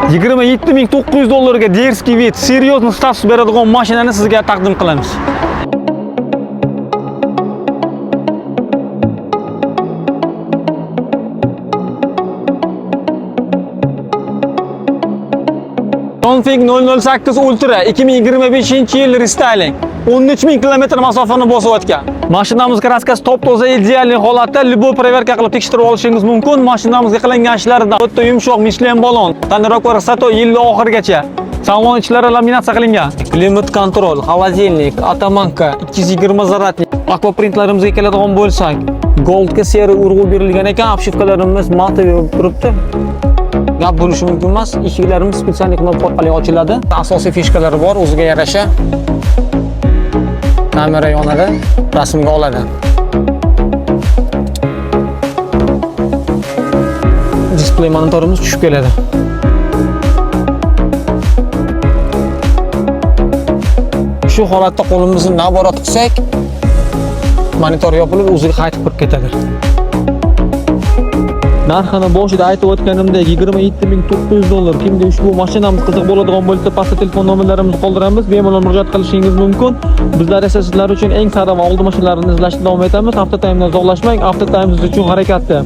$27900 ga Derski vid seriozniy status beradigan mashinani sizga taqdim qilamiz. Config 008 Ultra 2025-yil restyling 13000 km masofani bosib o'tgan. Mashinamiz kraskasi top-toza ideal holatda, liboy proverka qilib tekshirib olishingiz mumkin. Mashinamizga qilingan ishlardan o'ta yumshoq Michelin balon, tonirovka Sato yil oxirigacha. Salon ichlari laminatsiya qilingan. Klimat kontrol, xolodilnik, atamanka, 220 zaratlik. Akvaprintlarimizga keladigan bo'lsak, Goldga seri urg'u berilgan ekan, obshivkalarimiz matoviy bo'lib turibdi. Gap bo'lishi mumkin emas. Eshiklarimiz spetsial knopka orqali ochiladi. Asosiy fishkalari bor, o'ziga yarasha. Kamera yonadi, rasmga oladi. Displey monitorimiz tushib keladi. Shu holatda qo'limizni naborat qilsak, monitor yopilib, o'ziga qaytib kirib ketadi. Narxini boshida aytib o'tganimdek $27900. Kimga ushbu mashinamiz qiziq bo'ladigan bo'lsa, pastda telefon nomerlarimizni qoldiramiz, bemalol murojaat qilishingiz mumkin. Bizlar esa sizlar uchun eng sara va oldi mashinalarni izlashda davom etamiz. Avtotayimdan uzoqlashmang, Avtotayim siz uchun harakatda.